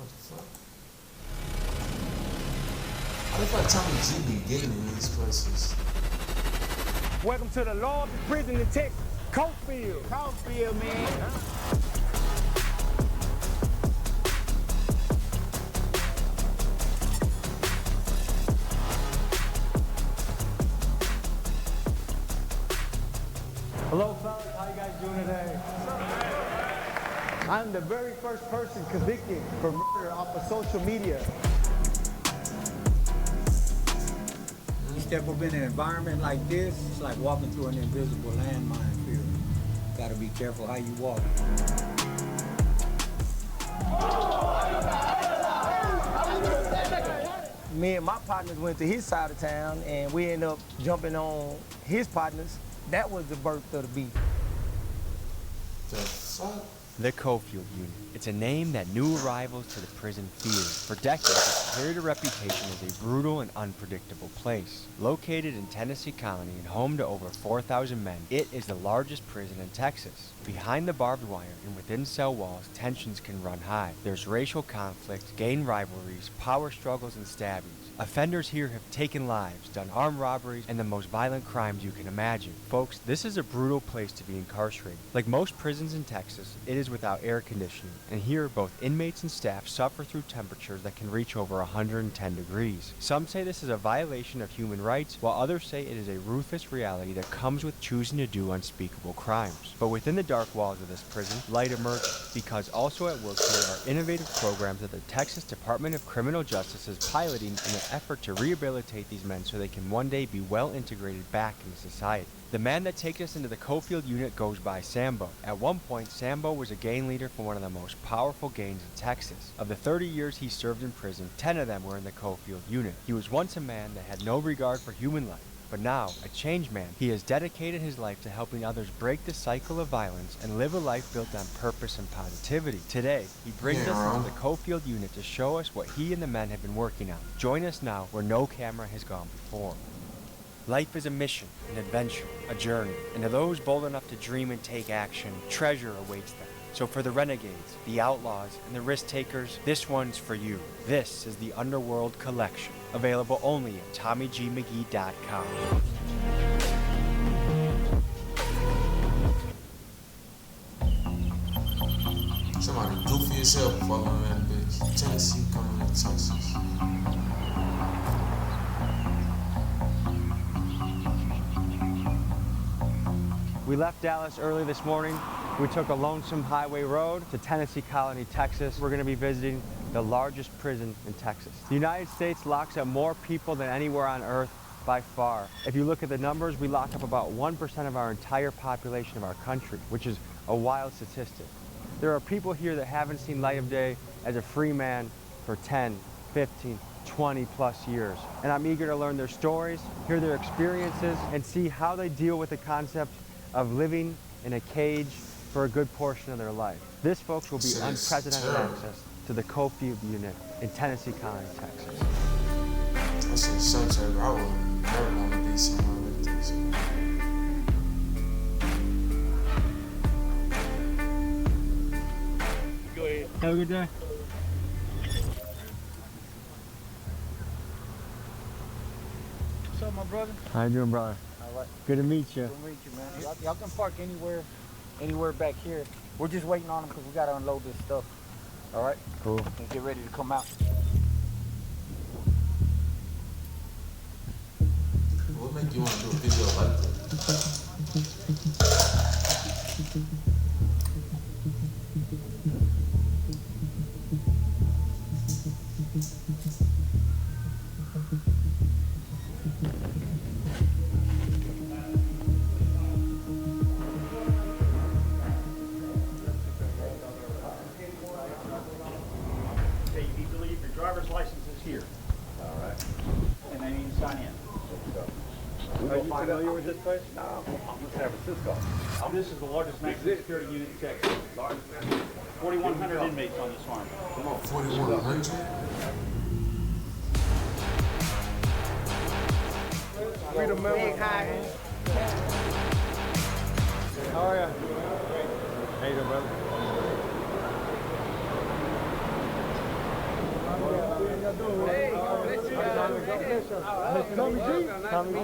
What the fuck? How the fuck Tommy G be getting in these places? Welcome to the largest prison in Texas, Cofield. Cofield, man. Hello, fellas. How you guys doing today? I'm the very first person convicted for murder off of social media. You step up in an environment like this, it's like walking through an invisible landmine field. Gotta be careful how you walk. Me and my partners went to his side of town, and we ended up jumping on his partners. That was the birth of the beef. The fuck? The Cofield Unit. It's a name that new arrivals to the prison fear. For decades, it's carried a reputation as a brutal and unpredictable place. Located in Tennessee Colony and home to over 4,000 men, it is the largest prison in Texas. Behind the barbed wire and within cell walls, tensions can run high. There's racial conflict, gang rivalries, power struggles, and stabbings. Offenders here have taken lives, done armed robberies, and the most violent crimes you can imagine. Folks, this is a brutal place to be incarcerated. Like most prisons in Texas, it is without air conditioning, and here both inmates and staff suffer through temperatures that can reach over 110 degrees. Some say this is a violation of human rights, while others say it is a ruthless reality that comes with choosing to do unspeakable crimes. But within the dark walls of this prison, light emerges, because also at work here are innovative programs that the Texas Department of Criminal Justice is piloting in an effort to rehabilitate these men so they can one day be well integrated back into society. The man that takes us into the Cofield Unit goes by Sambo. At one point, Sambo was a gang leader for one of the most powerful gangs in Texas. Of the 30 years he served in prison, 10 of them were in the Cofield Unit. He was once a man that had no regard for human life. But now, a changed man, he has dedicated his life to helping others break the cycle of violence and live a life built on purpose and positivity. Today, he brings us into the Cofield Unit to show us what he and the men have been working on. Join us now where no camera has gone before. Life is a mission, an adventure, a journey, and to those bold enough to dream and take action, treasure awaits them. So for the renegades, the outlaws, and the risk takers, this one's for you. This is the Underworld Collection, available only at TommyGMcGee.com. Somebody goofy as hell following that bitch. Tennessee coming to Texas. We left Dallas early this morning. We took a lonesome highway road to Tennessee Colony, Texas. We're going to be visiting the largest prison in Texas. The United States locks up more people than anywhere on earth by far. If you look at the numbers, we lock up about 1% of our entire population of our country, which is a wild statistic. There are people here that haven't seen light of day as a free man for 10, 15, 20 plus years. And I'm eager to learn their stories, hear their experiences, and see how they deal with the concept of living in a cage for a good portion of their life. This, folks, will be unprecedented access to the Cofield Unit in Tennessee Colony, Texas. That's a so terrible. I would never want to be somewhere like this. Go ahead. Have a good day. What's up, my brother? How you doing, brother? All right. Good to meet you. Good to meet you, man. Y'all can park anywhere back here. We're just waiting on them because we got to unload this stuff. All right? Cool. And get ready to come out. What make you want to do a video like that? Okay, you need to leave your driver's licenses here. All right. And then you can sign in. Are you familiar with this place? No, I'm from San Francisco. This is the largest maximum security unit in Texas. 4,100 inmates on this farm. Come on, 4,100? Freedom member. How are you? How you doing, brother? doing? Hey, God bless you guys. Tommy G? Tommy G.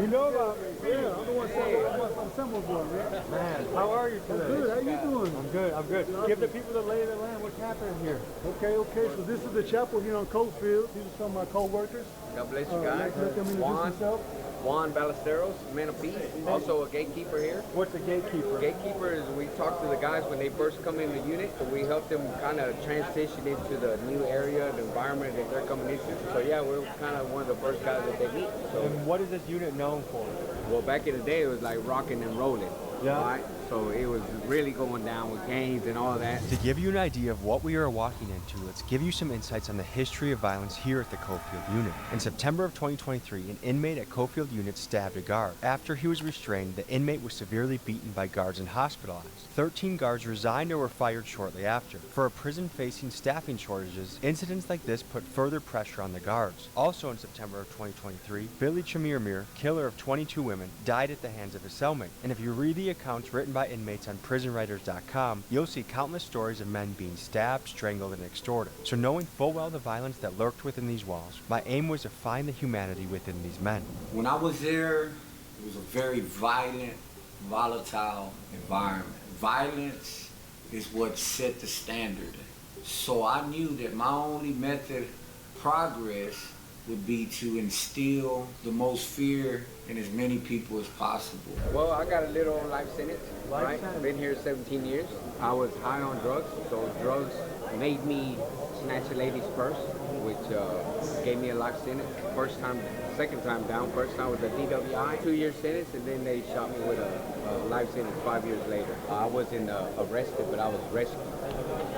You know about me? Yeah, I'm the one selling some symbols for me. Man, how are you today? Good, how you doing? I'm good, I'm good. Give the people the lay of the land. What's happening here? Okay, so this is the chapel here on Cofield. These are some of my co-workers. God bless you guys. Let them introduce themselves. Juan Ballesteros, man of peace, also a gatekeeper here. What's a gatekeeper? Gatekeeper is we talk to the guys when they first come in the unit, so we help them kind of transition into the new area, the environment that they're coming into. So yeah, we're kind of one of the first guys that they meet. So, And what is this unit known for? well, back in the day, it was like rocking and rolling. Yeah. Right? So it was really going down with gangs and all that. To give you an idea of what we are walking into, let's give you some insights on the history of violence here at the Cofield Unit. In September of 2023, an inmate at Cofield Unit stabbed a guard. After he was restrained, the inmate was severely beaten by guards and hospitalized. 13 guards resigned or were fired shortly after. For a prison facing staffing shortages, incidents like this put further pressure on the guards. Also in September of 2023, Billy Chamirmir, killer of 22 women, died at the hands of his cellmate. And if you read the accounts written by inmates on prisonwriters.com, you'll see countless stories of men being stabbed, strangled, and extorted. So knowing full well the violence that lurked within these walls, my aim was to find the humanity within these men. When I was there, it was a very violent, volatile environment. Violence is what set the standard. So I knew that my only method of progress would be to instill the most fear in as many people as possible. Well, I got a little life sentence, right? Been here 17 years. I was high on drugs, so drugs made me snatch a lady's purse, which gave me a life sentence. First time, second time down. First time was a DWI, 2-year sentence, and then they shot me with a life sentence 5 years later. I wasn't arrested, but I was rescued.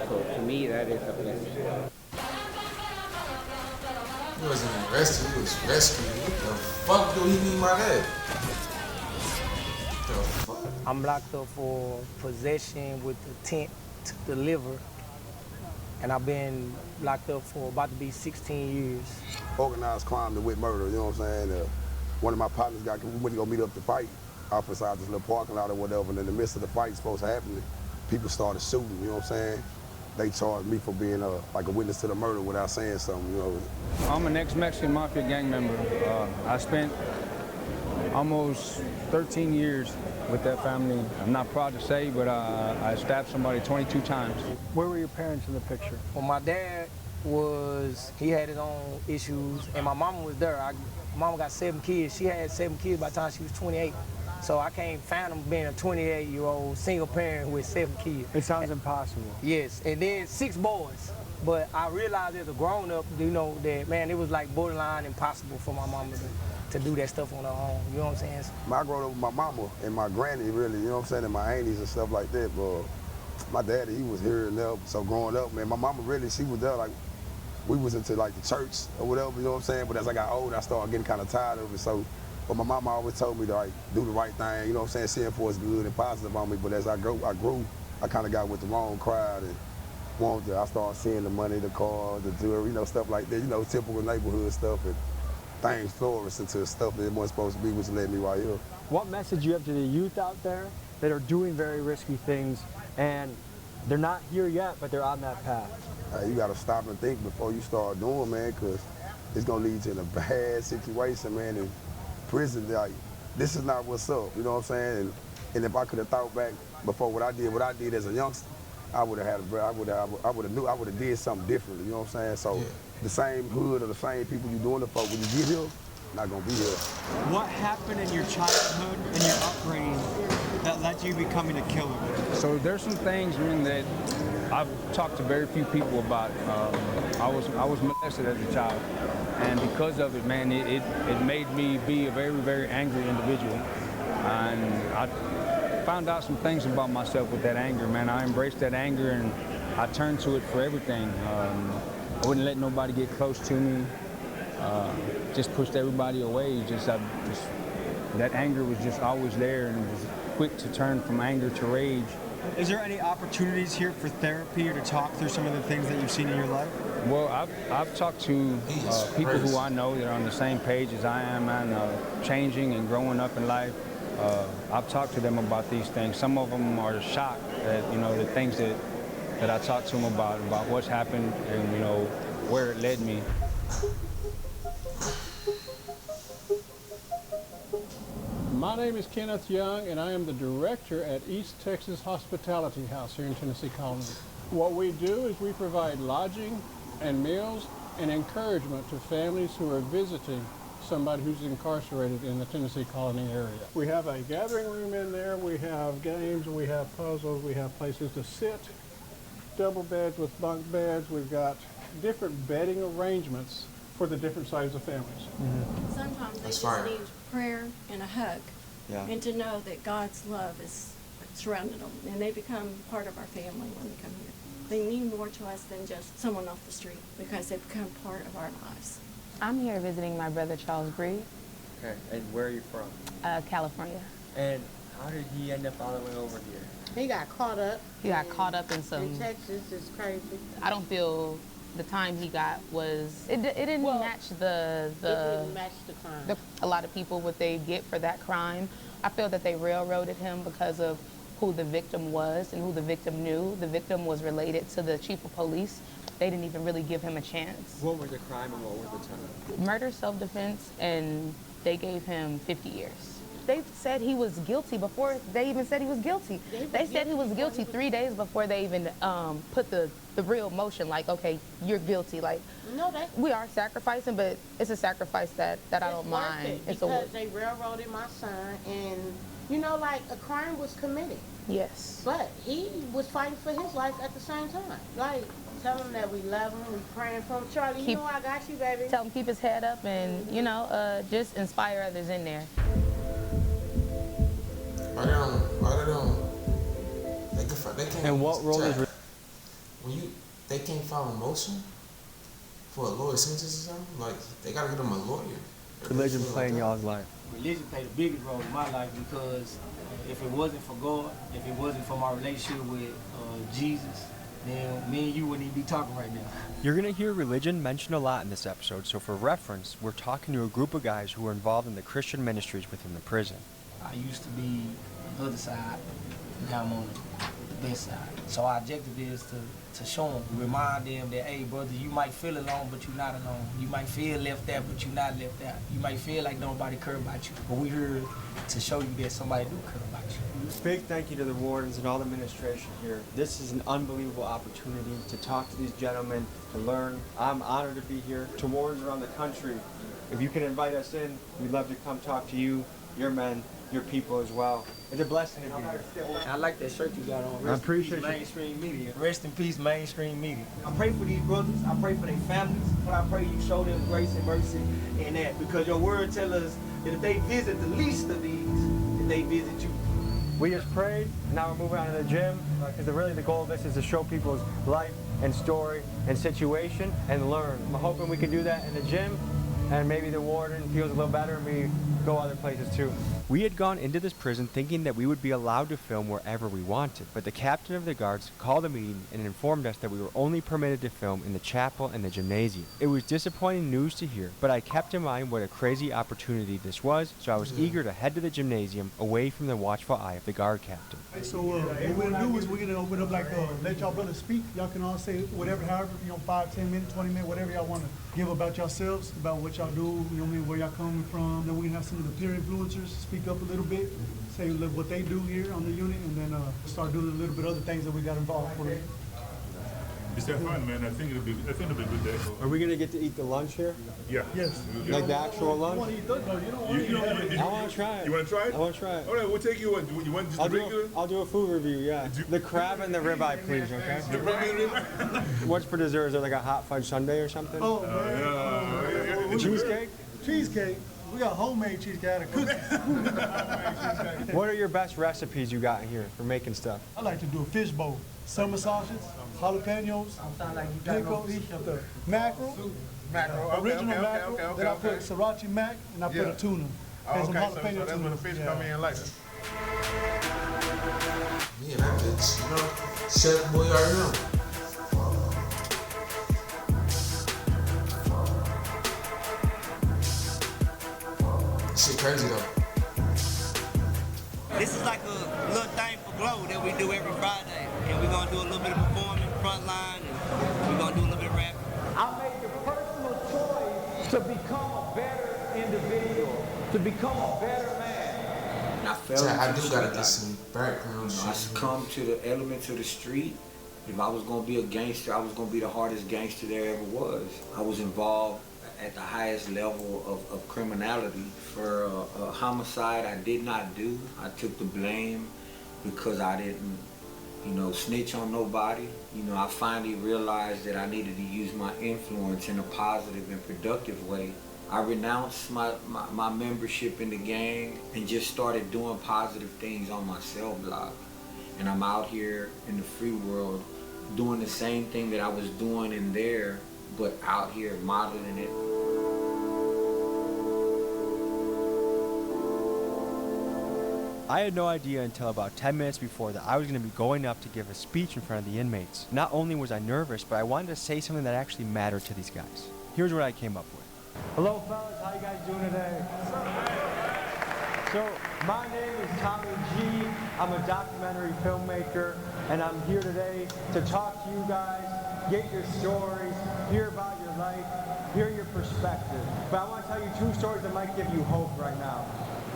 So to me, that is a blessing. He wasn't arrested, he was rescued. What the fuck do he mean by that? What the fuck? I'm locked up for possession with intent to deliver. And I've been locked up for about to be 16 years. Organized crime with murder, you know what I'm saying? One of my partners we went to go meet up to fight off inside this little parking lot or whatever, and in the midst of the fight supposed to happen, people started shooting, you know what I'm saying? They charged me for being like a witness to the murder without saying something, you know. I'm an ex-Mexican Mafia gang member. I spent almost 13 years with that family. I'm not proud to say, but I stabbed somebody 22 times. Where were your parents in the picture? Well, my dad he had his own issues, and my mama was there. My mama got 7 kids. She had 7 kids by the time she was 28. So I can't fathom being a 28-year-old single parent with 7 kids. It sounds impossible. Yes, and then 6 boys. But I realized as a grown-up, you know, that, man, it was like borderline impossible for my mama to do that stuff on her own, you know what I'm saying? I grew up with my mama and my granny, really, you know what I'm saying, and my aunties and stuff like that, but my daddy, he was here and there, so growing up, man, my mama really, she was there, like, we was into, like, the church or whatever, you know what I'm saying, but as I got older, I started getting kind of tired of it, so, but my mama always told me to, like, do the right thing, you know what I'm saying, seeing for it's good and positive on me, but as I grew, I kind of got with the wrong crowd, and I started seeing the money, the cars, the jewelry, you know, stuff like that, you know, typical neighborhood stuff, and things flourished into stuff that it wasn't supposed to be, which led me right here. What message do you have to the youth out there that are doing very risky things and they're not here yet, but they're on that path? You gotta stop and think before you start doing, man, because it's gonna lead you in a bad situation, man. In prison, like, this is not what's up, you know what I'm saying? And if I could have thought back before what I did as a youngster, I would have did something differently, you know what I'm saying? So the same hood or the same people you doing it for, when you get here, not gonna be here. What happened in your childhood and your upbringing that led to you becoming a killer? So there's some things, man, that I've talked to very few people about. I was molested as a child, and because of it, man, it made me be a very, very angry individual. And I found out some things about myself with that anger, man. I embraced that anger and I turned to it for everything. I wouldn't let nobody get close to me. Just pushed everybody away. That anger was just always there, and was quick to turn from anger to rage. Is there any opportunities here for therapy or to talk through some of the things that you've seen in your life? Well, I've talked to people who I know that are on the same page as I am, man, changing and growing up in life. I've talked to them about these things. Some of them are shocked at, you know, the things that I talked to them about what's happened and, you know, where it led me. My name is Kenneth Young, and I am the director at East Texas Hospitality House here in Tennessee Colony. What we do is we provide lodging and meals and encouragement to families who are visiting somebody who's incarcerated in the Tennessee Colony area. We have a gathering room in there, we have games, we have puzzles, we have places to sit, double beds with bunk beds, we've got different bedding arrangements for the different sizes of families. Sometimes they just need prayer and a hug, and to know that God's love is surrounding them, and they become part of our family when they come here. They mean more to us than just someone off the street because they become part of our lives. I'm here visiting my brother Charles Bree. Okay, and where are you from? California. And how did he end up all the way over here? He got caught up. He got caught up in some. In Texas, it's crazy. I don't feel the time he got was it didn't match the it didn't match the crime. A lot of people what they get for that crime. I feel that they railroaded him because of who the victim was and who the victim knew. The victim was related to the chief of police. They didn't even really give him a chance. What was the crime and what was the time? Murder, self-defense, and they gave him 50 years. They said he was guilty before they even said he was guilty. They said he was guilty 3 days before they even put the real motion, like, okay, you're guilty. Like, no, we are sacrificing, but it's a sacrifice that I don't mind. It's because they railroaded my son, and, you know, like, a crime was committed. Yes. But he was fighting for his life at the same time. Like, tell him that we love him, we praying for him. Charlie, you know I got you, baby. Tell him keep his head up and, you know, just inspire others in there. They can't. And what role is they can't file a motion for a lawyer sentence or something? Like, they gotta get them a lawyer. religion play in y'all's life? Religion played the biggest role in my life because if it wasn't for God, if it wasn't for my relationship with Jesus, then me and you wouldn't even be talking right now. You're going to hear religion mentioned a lot in this episode, so for reference, we're talking to a group of guys who are involved in the Christian ministries within the prison. I used to be on the other side, now I'm on the best side. So our objective is to show them, remind them that, hey, brother, you might feel alone, but you're not alone. You might feel left out, but you're not left out. You might feel like nobody cares about you, but we're here to show you that somebody do care about you. Big thank you to the wardens and all the administration here. This is an unbelievable opportunity to talk to these gentlemen, to learn. I'm honored to be here. To wardens around the country, if you can invite us in, we'd love to come talk to you, your men, your people as well. It's a blessing to be here. I like that shirt you got on. I appreciate you. Mainstream media. Rest in peace, mainstream media. I pray for these brothers. I pray for their families. But I pray you show them grace and mercy in that. Because your word tells us that if they visit the least of these, that they visit you. We just prayed, and now we're moving on to the gym, because really the goal of this is to show people's life and story and situation and learn. I'm hoping we can do that in the gym, and maybe the warden feels a little better and we go other places too. We had gone into this prison thinking that we would be allowed to film wherever we wanted, but the captain of the guards called a meeting and informed us that we were only permitted to film in the chapel and the gymnasium. It was disappointing news to hear, but I kept in mind what a crazy opportunity this was, so I was eager to head to the gymnasium away from the watchful eye of the guard captain. So what we're gonna do is we're gonna open up let y'all brothers speak. Y'all can all say whatever, however, 5, 10 minutes, 20 minutes, whatever y'all wanna give about yourselves, about what y'all do, where y'all coming from. Then we can have some of the peer influencers speak up a little bit, say what they do here on the unit, and then start doing a little bit other things that we got involved with. It's that fun, man. I think it'll be a good day. Are we gonna get to eat the lunch here? Yeah. Yes. Like the actual lunch? You want to eat those? No, you don't want to eat I want to try it. You want to try it? I want to try it. All right, we'll take you on. You want just the regular? I'll do a food review, yeah. The crab and the ribeye, please, okay? The regular? What's for dessert? Is there like a hot fudge sundae or something? Oh, man. Cheesecake? Cheesecake. We got homemade cheesecake out of cookies. What are your best recipes you got here for making stuff? I like to do a fish bowl. Summer sausages, jalapenos, pickles, the mackerel, original mackerel. Then I put sriracha mac and I put a tuna. And some jalapeno so that's tuna. when the fish come in like that. Yeah, that bitch, you know, Chef Boy already know. Shit crazy though. This is like a little thing for Glow that we do every Friday. And we're gonna do a little bit of performing, front line, and we're gonna do a little bit of rap. I made the to become a better individual, to become a better man. And I fell So I into do the gotta street get some background life. I shit. succumbed to the elements of the street. If I was gonna be a gangster, I was gonna be the hardest gangster there ever was. I was involved at the highest level of criminality. For a homicide I did not do, I took the blame because I didn't, snitch on nobody. I finally realized that I needed to use my influence in a positive and productive way. I renounced my membership in the gang and just started doing positive things on my cell block. And I'm out here in the free world doing the same thing that I was doing in there, but out here modeling it. I had no idea until about 10 minutes before that I was going to be going up to give a speech in front of the inmates. Not only was I nervous, but I wanted to say something that actually mattered to these guys. Here's what I came up with. Hello, fellas. How you guys doing today? So, my name is Tommy G. I'm a documentary filmmaker, and I'm here today to talk to you guys, get your stories, hear about your life, hear your perspective. But I want to tell you 2 stories that might give you hope right now.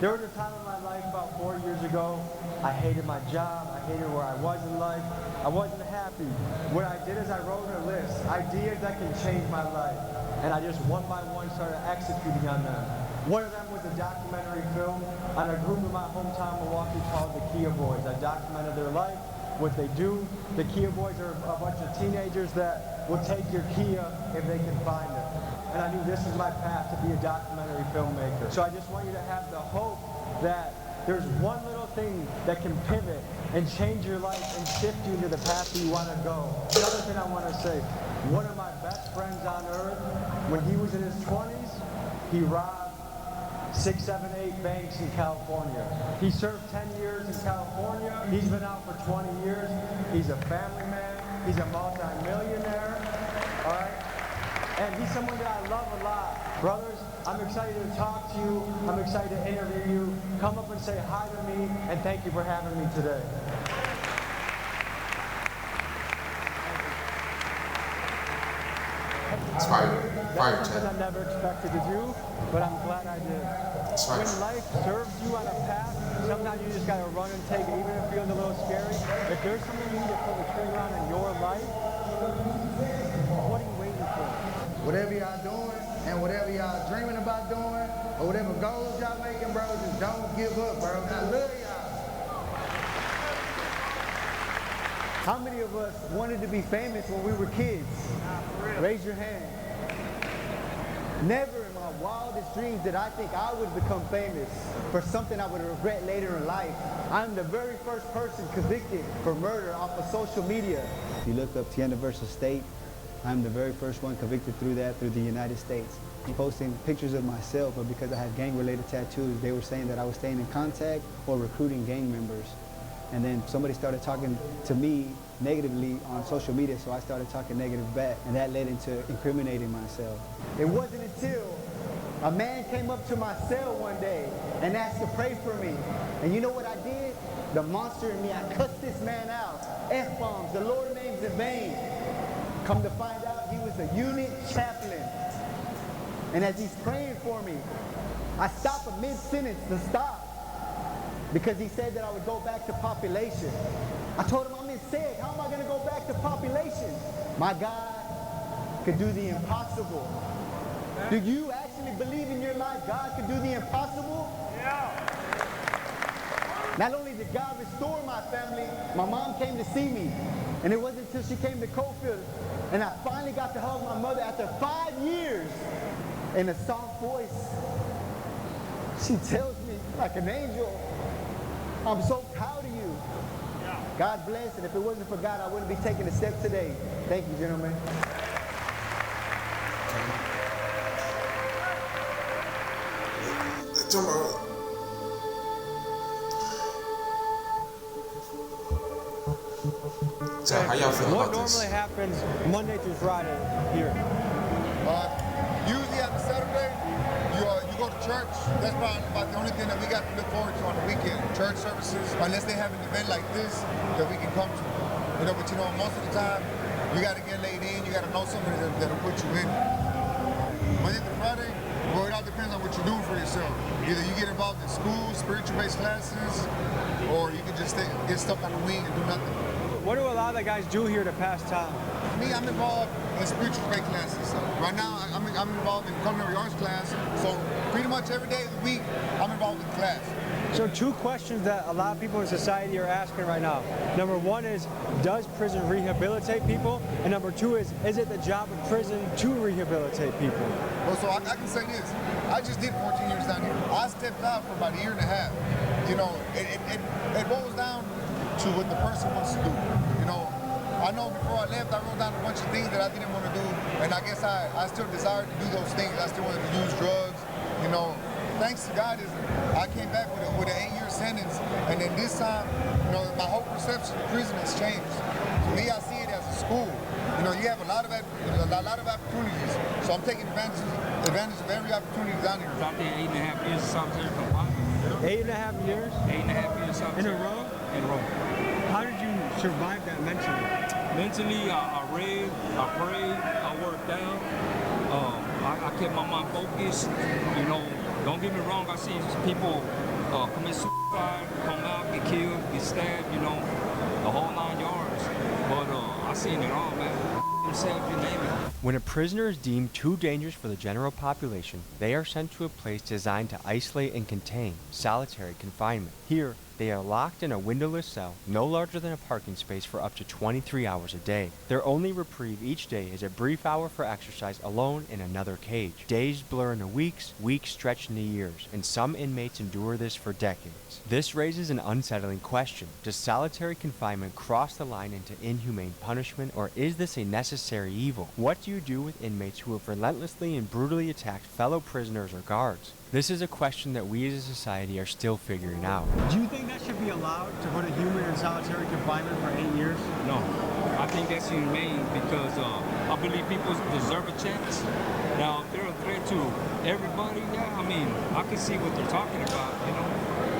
There was a time in my life about 4 years ago, I hated my job, I hated where I was in life, I wasn't happy. What I did is I wrote a list, ideas that can change my life, and I just one by one started executing on them. One of them was a documentary film on a group in my hometown, Milwaukee, called the Kia Boys. I documented their life, what they do. The Kia Boys are a bunch of teenagers that will take your Kia if they can find it. And I knew this is my path to be a documentary filmmaker. So I just want you to have the hope that there's one little thing that can pivot and change your life and shift you into the path that you want to go. The other thing I want to say, one of my best friends on earth, when he was in his 20s, he robbed 6, 7, 8 banks in California. He served 10 years in California. He's been out for 20 years. He's a family man. He's a multi-millionaire. All right? And he's someone that I love a lot. Brothers, I'm excited to talk to you. I'm excited to interview you. Come up and say hi to me, and thank you for having me today. It's fire That's chat. something I never expected to do, but I'm glad I did. When life serves you on a path, sometimes you just gotta run and take it, even if it feels a little scary. If there's something you need to pull the trigger on in your life, what are you waiting for? Whatever y'all doing and whatever y'all dreaming about doing or whatever goals y'all making, bro, just don't give up, bro. I love y'all. How many of us wanted to be famous when we were kids? Raise your hand. Never in my wildest dreams did I think I would become famous for something I would regret later in life. I'm the very first person convicted for murder off of social media. If you look up Tienda versus State, I'm the very first one convicted through the United States. I'm posting pictures of myself, but because I have gang-related tattoos, they were saying that I was staying in contact or recruiting gang members. And then somebody started talking to me negatively on social media, so I started talking negative back, and that led into incriminating myself. It wasn't until a man came up to my cell one day and asked to pray for me. And you know what I did? The monster in me, I cussed this man out. F-bombs, the Lord names in vain. Come to find out, he was a unit chaplain. And as he's praying for me, I stopped a mid-sentence to stop because he said that I would go back to population. I told him I'm in SEG. How am I going to go back to population? My God could do the impossible. Do you actually believe in your life God could do the impossible? Yeah. Not only did God restore my family, my mom came to see me. And it wasn't until she came to Cofield and I finally got to hug my mother after 5 years in a soft voice. She tells me like an angel, I'm so proud of you. God bless, and if it wasn't for God, I wouldn't be taking a step today. Thank you, gentlemen. So how y'all feel What about this? normally happens Monday through Friday here? Usually after Saturday, you go to church. That's about the only thing that we got to look forward to on the weekend. Church services, unless they have an event like this that we can come to. But most of the time, you got to get laid in. You got to know somebody that'll put you in. Monday through Friday, well, it all depends on what you're doing for yourself. Either you get involved in school, spiritual-based classes, or you can just get stuck on the wing and do nothing. What do a lot of the guys do here to pass time? Me, I'm involved in spiritual-based classes. So right now, I'm involved in culinary arts class. So pretty much every day of the week, I'm involved in class. So 2 questions that a lot of people in society are asking right now. Number 1 is, does prison rehabilitate people? And number 2 is it the job of prison to rehabilitate people? Well, so I can say this. I just did 14 years down here. I stepped out for about a year and a half. You know, it boils down to what the person wants to do. You know, I know before I left, I wrote down a bunch of things that I didn't want to do. And I guess I still desired to do those things. I still wanted to use drugs, you know. Thanks to God, I came back with an 8-year sentence, and then this time, you know, my whole perception of prison has changed. To me, I see it as a school. You know, you have a lot of opportunities, so I'm taking advantage of every opportunity down here. Out there 8.5 years of solitary confinement. 8.5 years? 8.5 years solitary. In a row? In a row. How did you survive that mentally? Mentally, I read, I prayed, I worked out. I kept my mind focused, you know. Don't get me wrong, I see people commit suicide, come out, get killed, get stabbed, you know, the whole 9 yards. But I seen it all, man. Himself, you name it. When a prisoner is deemed too dangerous for the general population, they are sent to a place designed to isolate and contain solitary confinement. Here, they are locked in a windowless cell, no larger than a parking space, for up to 23 hours a day. Their only reprieve each day is a brief hour for exercise alone in another cage. Days blur into weeks, weeks stretch into years, and some inmates endure this for decades. This raises an unsettling question. Does solitary confinement cross the line into inhumane punishment, or is this a necessary evil? What do you do with inmates who have relentlessly and brutally attacked fellow prisoners or guards? This is a question that we as a society are still figuring out. Do you think that should be allowed to put a human in solitary confinement for 8 years? No, I think that's humane because I believe people deserve a chance. Now, if they're a threat to everybody, yeah, I mean, I can see what they're talking about, you know,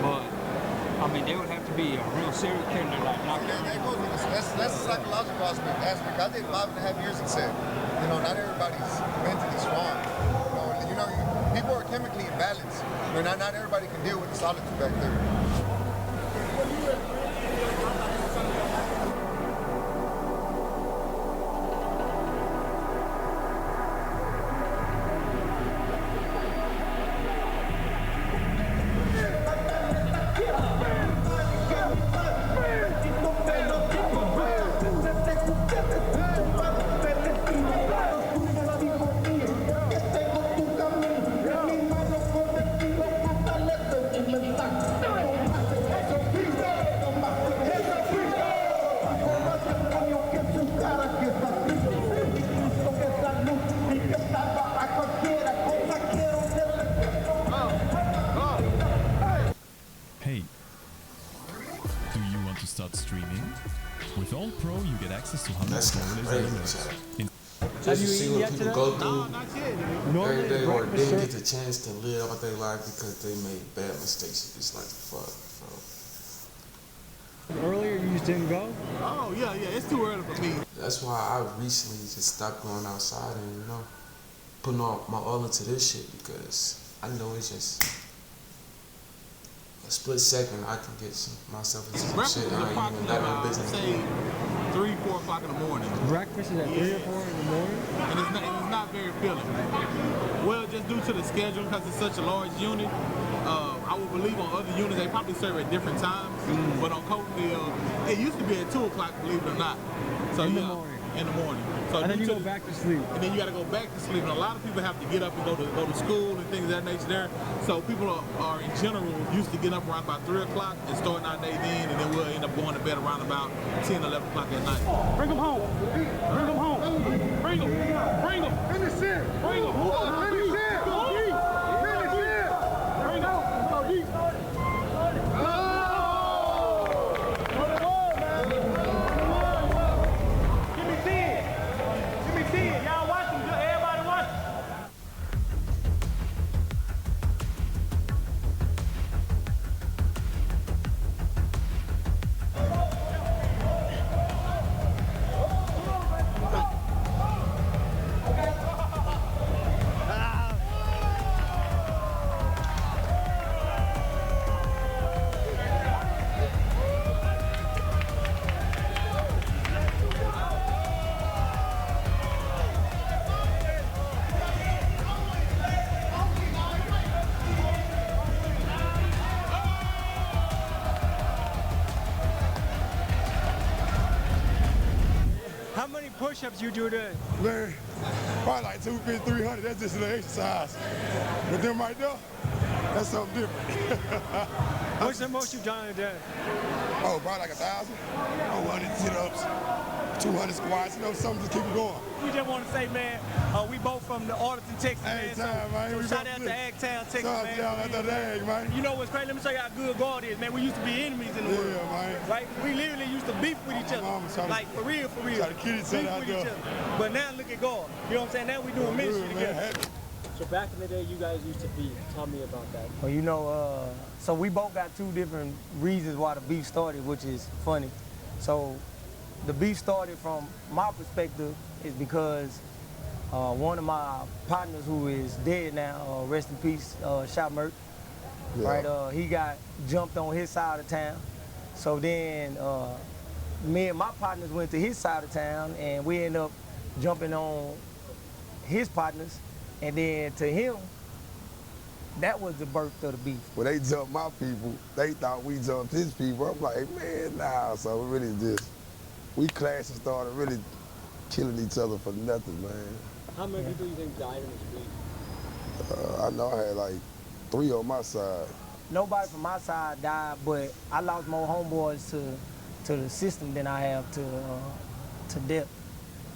but I mean, they would have to be a real serial killer, like not that's a psychological aspect. I did 5.5 years in set. You know, not everybody's mentally strong. You know, people are chemically imbalanced. You know, not everybody can deal with the solitude back there. Hey, do you want to start streaming? With All Pro, you get access to hundreds of alerts. Just to see what people go through No, not yet. every day, or didn't get the chance to live out their life because they made bad mistakes. It's like, fuck, bro. Earlier, you just didn't go? Oh, yeah, it's too early for me. That's why I recently just stopped going outside and, you know, putting all my all into this shit, because I know it's just a split second I can get myself into some shit. I ain't even got no business doing. 3, 4 o'clock in the morning. Breakfast is at 3 or 4 in the morning? And it's not very filling. Well, just due to the schedule, because it's such a large unit, I would believe on other units, they probably serve at different times. But on Coatesville, it used to be at 2 o'clock, believe it or not. So in the morning. So And then you go back to sleep. And then you got to go back to sleep. And a lot of people have to get up and go to school and things of that nature there. So people are in general used to get up around about 3 o'clock and starting our day then, and then we'll end up going to bed around about 10, 11 o'clock at night. Bring them home. Bring them home. Bring them. Bring them. Finish it. Bring them. Finish it. Finish it. Bring them. push-ups you do a day? Man, probably like 250, 300. That's just an exercise. But them right there, that's something different. What's the most you've done in a day? Oh, probably like 1,000. 100 sit-ups, 200 squats, you know, something to keep it going. We just want to say, man, we both from the Arlington, Texas, man. So shout out to Agtown, Texas, man. Shout out to Ag, man. You know what's crazy? Let me show you how good God is, man. We used to be enemies in the world. Yeah, man. Right? We literally used to beef with each other. Like, for real. Try to kill each other out there. But now look at God. You know what I'm saying? Now we doing ministry together. So back in the day, you guys used to beef. Tell me about that. Well, you know, so we both got two different reasons why the beef started, which is funny. So the beef started from my perspective is because one of my partners who is dead now, rest in peace, Shot Merck, right? He got jumped on his side of town. So then me and my partners went to his side of town and we ended up jumping on his partners. And then to him, that was the birth of the beef. When they jumped my people, they thought we jumped his people. I'm like, man, nah. So we really just, we clashed and started really killing each other for nothing, man. How many people do you think died in this beef? I know I had like 3 on my side. Nobody from my side died, but I lost more homeboys to the system than I have to death.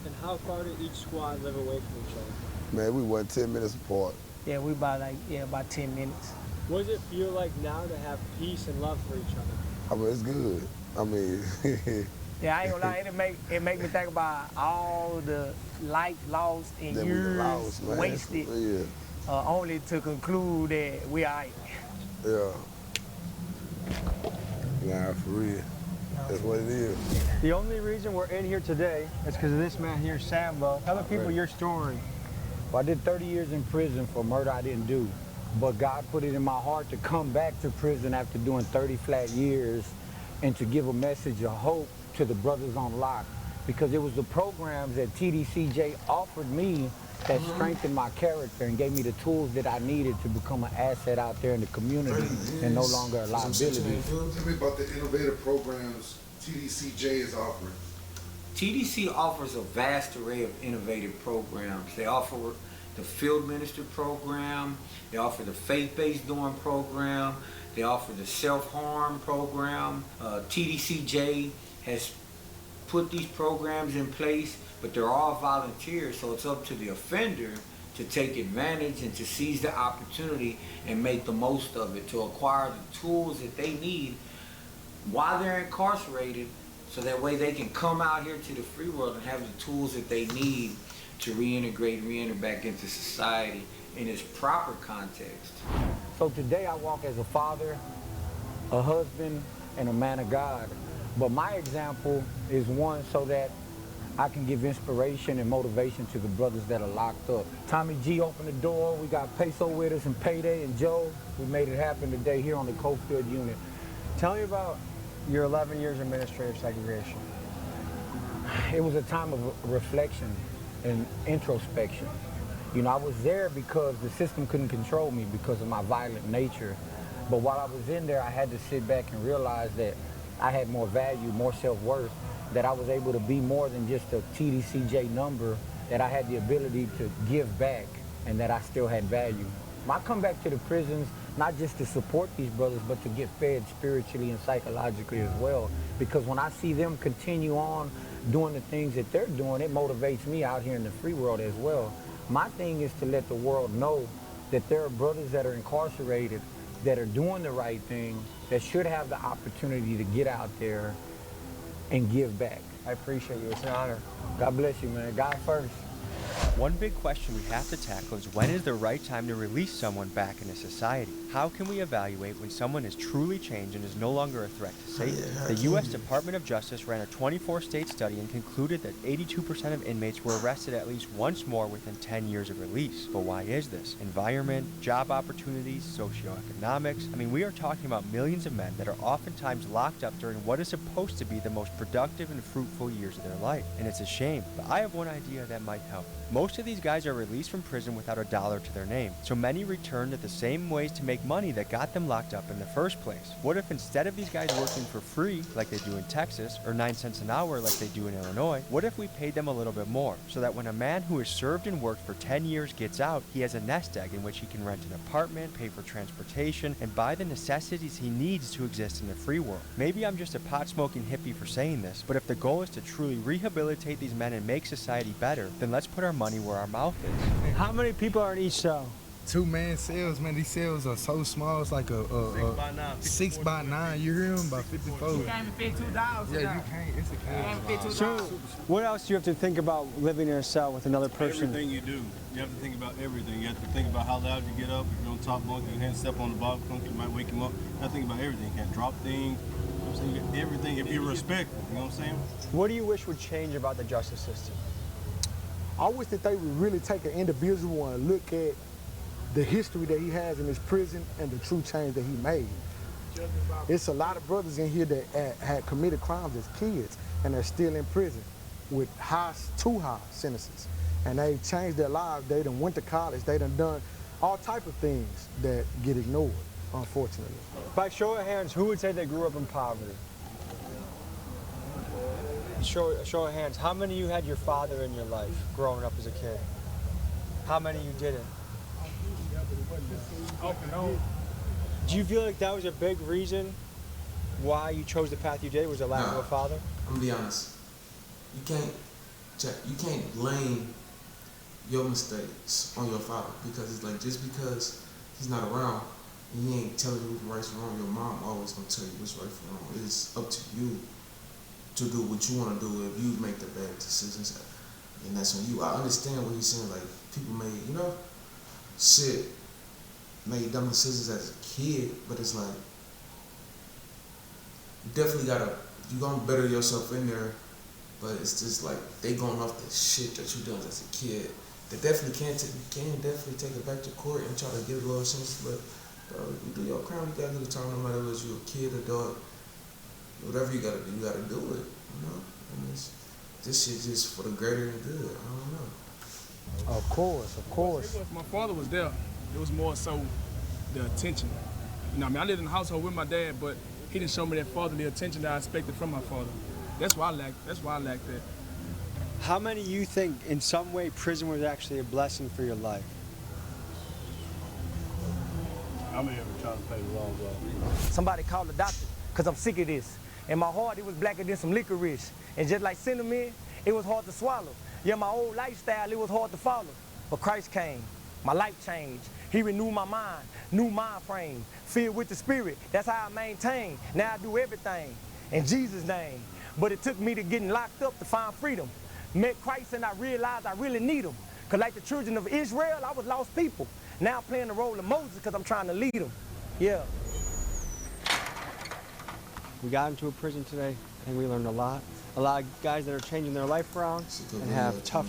And how far did each squad live away from each other? Man, we went 10 minutes apart. Yeah, we about 10 minutes. What does it feel like now to have peace and love for each other? I mean, it's good. I mean, yeah, I ain't gonna lie, it make me think about all the life lost and years wasted, only to conclude that we all right. Yeah. Nah, for real. That's what it is. The only reason we're in here today is because of this man here, Sambo. Tell the people your story. Well, I did 30 years in prison for murder I didn't do. But God put it in my heart to come back to prison after doing 30 flat years and to give a message of hope to the brothers on lock. Because it was the programs that TDCJ offered me that strengthened my character and gave me the tools that I needed to become an asset out there in the community and no longer a liability. Tell me about the innovative programs TDCJ is offering. TDC offers a vast array of innovative programs. They offer the Field Minister program, they offer the Faith-Based Dorm program, they offer the Self-Harm program. TDCJ has put these programs in place, but they're all volunteers, so it's up to the offender to take advantage and to seize the opportunity and make the most of it, to acquire the tools that they need while they're incarcerated, so that way they can come out here to the free world and have the tools that they need to reintegrate and reenter back into society in its proper context. So today I walk as a father, a husband, and a man of God. But my example is one so that I can give inspiration and motivation to the brothers that are locked up. Tommy G opened the door. We got Peso with us and Payday and Joe. We made it happen today here on the Cofield unit. Tell me about your 11 years of administrative segregation. It was a time of reflection and introspection. You know, I was there because the system couldn't control me because of my violent nature. But while I was in there, I had to sit back and realize that I had more value, more self-worth, that I was able to be more than just a TDCJ number, that I had the ability to give back and that I still had value. I come back to the prisons not just to support these brothers, but to get fed spiritually and psychologically as well. Because when I see them continue on doing the things that they're doing, it motivates me out here in the free world as well. My thing is to let the world know that there are brothers that are incarcerated that are doing the right thing, that should have the opportunity to get out there and give back. I appreciate you. It's an honor. God bless you, man. God first. One big question we have to tackle is when is the right time to release someone back into society? How can we evaluate when someone has truly changed and is no longer a threat to safety? The U.S. Department of Justice ran a 24-state study and concluded that 82% of inmates were arrested at least once more within 10 years of release. But why is this? Environment, job opportunities, socioeconomics. I mean, we are talking about millions of men that are oftentimes locked up during what is supposed to be the most productive and fruitful years of their life. And it's a shame, but I have one idea that might help. Most of these guys are released from prison without a dollar to their name, so many return to the same ways to make money that got them locked up in the first place. What if instead of these guys working for free, like they do in Texas, or 9 cents an hour like they do in Illinois, what if we paid them a little bit more, so that when a man who has served and worked for 10 years gets out, he has a nest egg in which he can rent an apartment, pay for transportation, and buy the necessities he needs to exist in the free world. Maybe I'm just a pot-smoking hippie for saying this, but if the goal is to truly rehabilitate these men and make society better, then let's put our money where our mouth is. How many people are in each cell? 2-man cells, man. These cells are so small. It's like a 6 by 9. You hear them? By 54. You can't even fit 2 dollars. Yeah, you can't. It's a cage. So, what else do you have to think about living in a cell with another person? Everything you do. You have to think about everything. You have to think about how loud you get up. If you're on top bunk, you can't step on the bottom bunk, you might wake him up. You have to think about everything. You can't drop things. You know what I'm saying? Everything, if you're respectful, you know what I'm saying? What do you wish would change about the justice system? I wish that they would really take an individual and look at the history that he has in his prison and the true change that he made. It's a lot of brothers in here that had committed crimes as kids and they're still in prison with too high sentences. And they've changed their lives. They done went to college. They done all type of things that get ignored, unfortunately. By show of hands, who would say they grew up in poverty? Show of hands, how many of you had your father in your life growing up as a kid? How many of you didn't? Do you feel like that was a big reason why you chose the path you did, was a lack of a father? I'm gonna be honest. You can't blame your mistakes on your father, because it's like, just because he's not around and he ain't telling you what's right and wrong, your mom always gonna tell you what's right and wrong. It's up to you to do what you want to do if you make the bad decisions, and that's on you. I understand what he's saying, like, people made, made dumb decisions as a kid, but it's like, you definitely you gonna better yourself in there, but it's just like, they going off the shit that you done as a kid. They definitely can definitely take it back to court and try to get a lower sentence, but bro, you do your crime, you gotta do the time, no matter whether you're a kid, adult, whatever you gotta do it, And this shit just for the greater and good. I don't know. Of course. My father was there. It was more so the attention. I lived in the household with my dad, but he didn't show me that fatherly attention that I expected from my father. That's why I lacked that. How many of you think in some way prison was actually a blessing for your life? How many ever tried to play the long ball? Somebody called the doctor, because I'm sick of this. In my heart, it was blacker than some licorice. And just like cinnamon, it was hard to swallow. Yeah, my old lifestyle, it was hard to follow. But Christ came. My life changed. He renewed my mind, new mind frame, filled with the Spirit. That's how I maintain. Now I do everything in Jesus' name. But it took me to getting locked up to find freedom. Met Christ and I realized I really need him. Because like the children of Israel, I was lost people. Now I'm playing the role of Moses because I'm trying to lead them. Yeah. We got into a prison today, and we learned a lot. A lot of guys that are changing their life around and have tough